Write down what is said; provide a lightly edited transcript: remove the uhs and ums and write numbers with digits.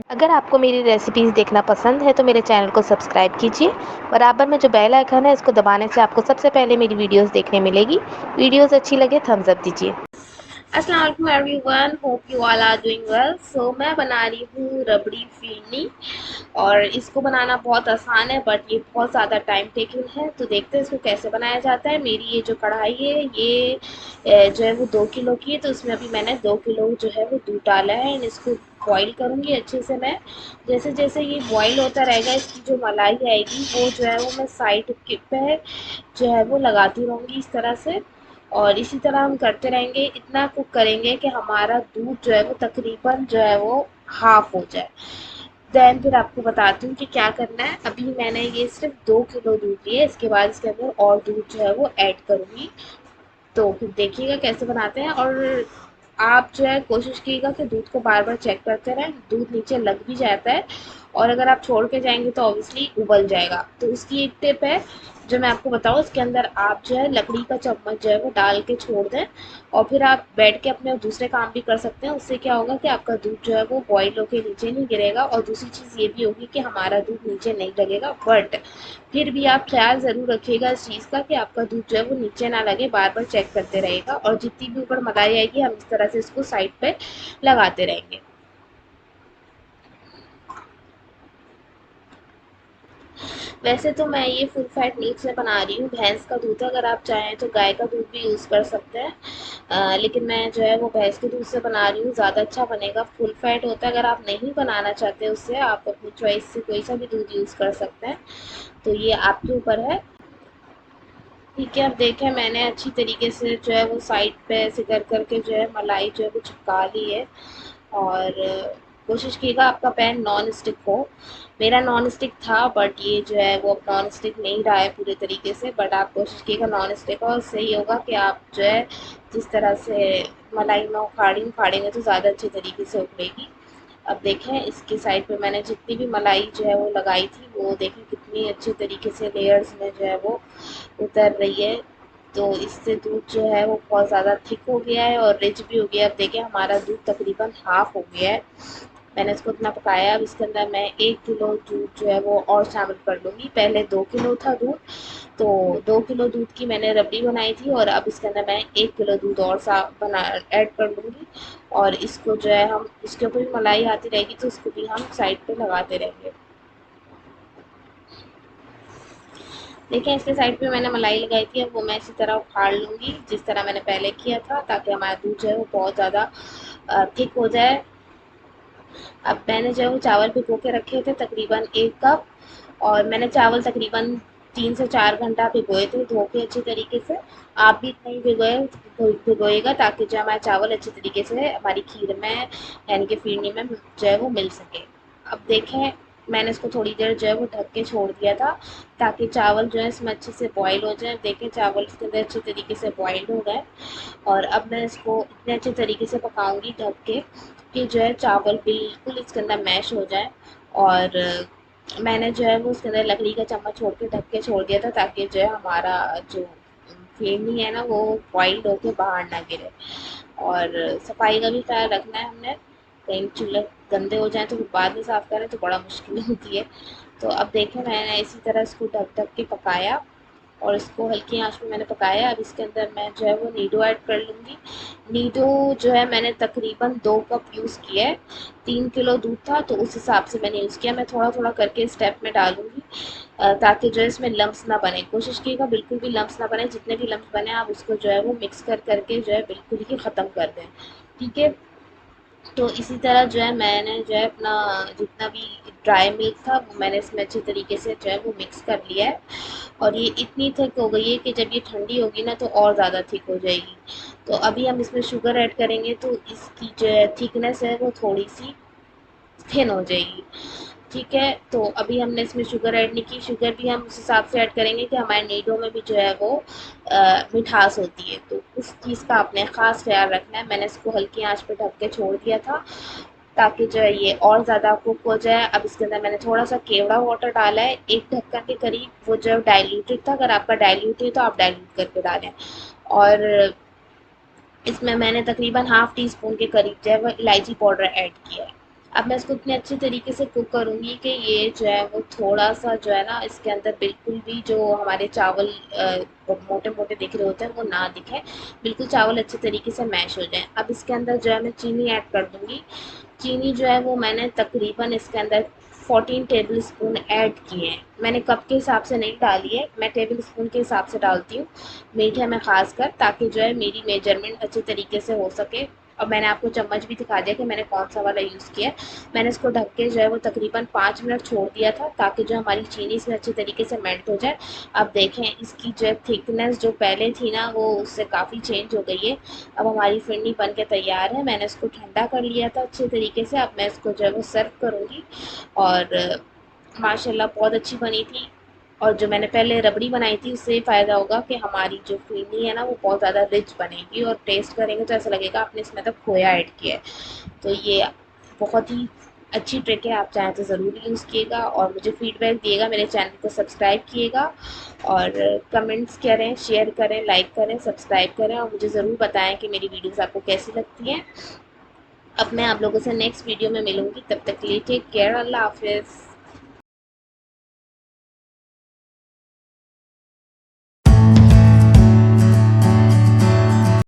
अगर आपको मेरी रेसिपीज़ देखना पसंद है तो मेरे चैनल को सब्सक्राइब कीजिए। बराबर में जो बेल आइकन है इसको दबाने से आपको सबसे पहले मेरी वीडियोस देखने मिलेगी। वीडियोस अच्छी लगे थम्स अप दीजिए। अस्सलाम वालेकुम everyone, hope you all are doing well. So मैं बना रही हूँ रबड़ी फिरनी और इसको बनाना बहुत आसान है बट ये बहुत ज़्यादा टाइम टेकिंग है। तो देखते हैं इसको कैसे बनाया जाता है। मेरी ये जो कढ़ाई है ये जो है वो 2 किलो की है, तो उसमें अभी मैंने 2 किलो जो है वो दूध डाला है। एंड इसको बॉईल करूँगी अच्छे से मैं। जैसे जैसे ये बॉईल होता रहेगा इसकी जो मलाई आएगी वो जो है वो मैं साइड पे जो है वो लगाती रहूँगी इस तरह से। और इसी तरह हम करते रहेंगे, इतना कुक करेंगे कि हमारा दूध जो है वो तकरीबन जो है वो हाफ हो जाए। देन फिर आपको बताती हूँ कि क्या करना है। अभी मैंने ये सिर्फ 2 किलो दूध लिया है, इसके बाद इसके अंदर और दूध जो है वो ऐड करूँगी। तो फिर देखिएगा कैसे बनाते हैं। और आप जो है कोशिश कीजिएगा कि दूध को बार बार चेक करते रहें। दूध नीचे लग भी जाता है और अगर आप छोड़ के जाएंगे तो ऑब्वियसली उबल जाएगा। तो उसकी एक टिप है जो मैं आपको बताऊँ, उसके अंदर आप जो है लकड़ी का चम्मच जो है वो डाल के छोड़ दें और फिर आप बैठ के अपने दूसरे काम भी कर सकते हैं। उससे क्या होगा कि आपका दूध जो है वो बॉयल होके नीचे नहीं गिरेगा। और दूसरी चीज़ ये भी होगी कि हमारा दूध नीचे नहीं लगेगा। बट फिर भी आप ख्याल ज़रूर रखिएगा इस चीज़ का कि आपका दूध जो है वो नीचे ना लगे, बार बार चेक करते रहेगा। और जितनी भी ऊपर मलाई आएगी हम इस तरह से इसको साइड पे लगाते रहेंगे। वैसे तो मैं ये फुल फैट मिल्क से बना रही हूँ, भैंस का दूध है। अगर आप चाहें तो गाय का दूध भी यूज़ कर सकते हैं, लेकिन मैं जो है वो भैंस के दूध से बना रही हूँ, ज़्यादा अच्छा बनेगा। फुल फैट होता है, अगर आप नहीं बनाना चाहते उससे आप अपनी चॉइस से कोई सा भी दूध यूज़ कर सकते हैं। तो ये आपके ऊपर है। ठीक है, अब देखें मैंने अच्छी तरीके से जो है वो साइड पे ऐसे कर करके जो है मलाई जो है वो चिपका ली है। और कोशिश कीजिएगा आपका पैन नॉन स्टिक हो। मेरा नॉन स्टिक था बट ये जो है वो अब नॉन स्टिक नहीं रहा है पूरे तरीके से। बट आप कोशिश कीजिएगा नॉन स्टिक हो, उससे ये होगा कि आप जो है जिस तरह से मलाई में उखाड़ेंगे तो ज़्यादा अच्छे तरीके से उखड़ेगी। अब देखें इसकी साइड पे मैंने जितनी भी मलाई जो है वो लगाई थी वो देखें कितनी अच्छे तरीके से लेयर्स में जो है वो उतर रही है। तो इससे दूध जो है वो बहुत ज़्यादा थिक हो गया है और रिच भी हो गया है। अब देखें हमारा दूध तकरीबन हाफ हो गया है। मैंने इसको इतना पकाया। अब इसके अंदर मैं 1 किलो दूध जो है वो और शामिल कर लूँगी। पहले 2 किलो था दूध, तो 2 किलो दूध की मैंने रबड़ी बनाई थी और अब इसके अंदर मैं 1 किलो दूध और सा बना ऐड कर लूँगी। और इसको जो है हम इसके ऊपर भी मलाई आती रहेगी तो इसको भी हम साइड पे लगाते रहेंगे। देखिए इसके साइड पे मैंने मलाई लगाई थी, अब वो मैं इसी तरह उखाड़ लूँगी जिस तरह मैंने पहले किया था, ताकि हमारा दूध जो है वो बहुत ज़्यादा थिक हो जाए। अब मैंने जो है वो चावल भिगो के रखे थे तकरीबन 1 कप। और मैंने चावल तकरीबन 3 से 4 घंटा भिगोए थे धो के अच्छी तरीके से। आप भी इतना ही भिगोएगा ताकि जो हमारा चावल अच्छी तरीके से हमारी खीर में यानी कि फिरनी में जो है वो मिल सके। अब देखें मैंने इसको थोड़ी देर जो है वो ढक के छोड़ दिया था ताकि चावल जो है इसमें अच्छे से बॉईल हो जाए। देखें चावल इसके अंदर अच्छे तरीके से बॉईल हो गए। और अब मैं इसको इतने अच्छे तरीके से पकाऊंगी ढक के कि जो है चावल बिल्कुल इसके अंदर मैश हो जाए। और मैंने जो है वो उसके अंदर लकड़ी का चम्मच छोड़ के ढक के छोड़ दिया था ताकि जो है हमारा जो फेनी है ना वो बॉइल्ड होके बाहर ना गिरे। और सफाई का भी ख्याल रखना है हमने, कहीं चूल्हे गंदे हो जाए तो फिर बाद में साफ़ करें तो बड़ा मुश्किल होती है। तो अब देखें मैंने इसी तरह इसको ढक ढक के पकाया और इसको हल्की आंच पे मैंने पकाया। अब इसके अंदर मैं जो है वो नीडो ऐड कर लूँगी। नीडो जो है मैंने तकरीबन 2 कप यूज़ किया है। 3 किलो दूध था तो उस हिसाब से मैंने यूज़ किया। मैं थोड़ा थोड़ा करके स्टेप में डालूँगी ताकि जो है इसमें लम्स ना बने। कोशिश कीजिएगा बिल्कुल भी लम्स ना बने, जितने भी लम्स बने आप उसको जो है वो मिक्स कर करके जो है बिल्कुल ही ख़त्म कर दें। ठीक है, तो इसी तरह जो है मैंने जो है अपना जितना भी ड्राई मिल्क था वो मैंने इसमें अच्छे तरीके से जो है वो मिक्स कर लिया है। और ये इतनी थिक हो गई है कि जब ये ठंडी होगी ना तो और ज़्यादा थिक हो जाएगी। तो अभी हम इसमें शुगर ऐड करेंगे तो इसकी जो है थिकनेस है वो थोड़ी सी थिन हो जाएगी। ठीक है, तो अभी हमने इसमें शुगर ऐड नहीं की। शुगर भी हम उस हिसाब से ऐड करेंगे कि हमारे नीडो में भी जो है वो मिठास होती है, तो उस चीज़ का आपने ख़ास ख्याल रखना है। मैंने इसको हल्की आंच पे ढक के छोड़ दिया था ताकि जो है ये और ज़्यादा कुक हो जाए। अब इसके अंदर मैंने थोड़ा सा केवड़ा वाटर डाला है, एक ढक्कन के करीब। वो जो है डाइल्यूटेड था, अगर आपका डाइल्यूट है तो आप डाइल्यूट करके डालें। और इसमें मैंने तकरीबन ½ टी स्पून के करीब जो है वो इलायची पाउडर ऐड किया है। अब मैं इसको इतने अच्छे तरीके से कुक करूँगी कि ये जो है वो थोड़ा-सा जो है ना इसके अंदर बिल्कुल भी जो हमारे चावल मोटे-मोटे दिख रहे होते हैं वो ना दिखें, बिल्कुल चावल अच्छे तरीके से मैश हो जाएँ। अब इसके अंदर जो है मैं चीनी ऐड कर दूँगी। चीनी जो है वो मैंने तकरीबन इसके अंदर 14 टेबल स्पून ऐड किए हैं। मैंने कप के हिसाब से नहीं डाली है, मैं टेबल स्पून के हिसाब से डालती हूँ मीठे में ख़ासकर, ताकि जो है मेरी मेजरमेंट अच्छे तरीके से हो सके। और मैंने आपको चम्मच भी दिखा दिया कि मैंने कौन सा वाला यूज़ किया है। मैंने इसको ढक के जो है वो तकरीबन 5 मिनट छोड़ दिया था, ताकि जो हमारी चीनी इसमें अच्छे तरीके से मेल्ट हो जाए। अब देखें इसकी जो थिकनेस जो पहले थी ना वो उससे काफ़ी चेंज हो गई है। अब हमारी फिरनी बन के तैयार है। मैंने इसको ठंडा कर लिया था अच्छे तरीके से। अब मैं इसको जो है वो सर्व करूँगी। और माशाल्लाह बहुत अच्छी बनी थी। और जो मैंने पहले रबड़ी बनाई थी उससे ये फ़ायदा होगा कि हमारी जो फिरनी है ना वो बहुत ज़्यादा रिच बनेगी, और टेस्ट करेंगे तो ऐसा लगेगा आपने इसमें तो खोया ऐड किया है। तो ये बहुत ही अच्छी ट्रिक है, आप चाहें तो ज़रूर यूज़ कीजिएगा और मुझे फीडबैक दिएगा। मेरे चैनल को सब्सक्राइब कीजिएगा और कमेंट्स करें, शेयर करें, लाइक करें, सब्सक्राइब करें, और मुझे ज़रूर बताएं कि मेरी वीडियोस आपको कैसी लगती हैं। अब मैं आप लोगों से नेक्स्ट वीडियो में मिलूँगी, तब तक के लिए टेक केयर, अल्लाह हाफ़िज़।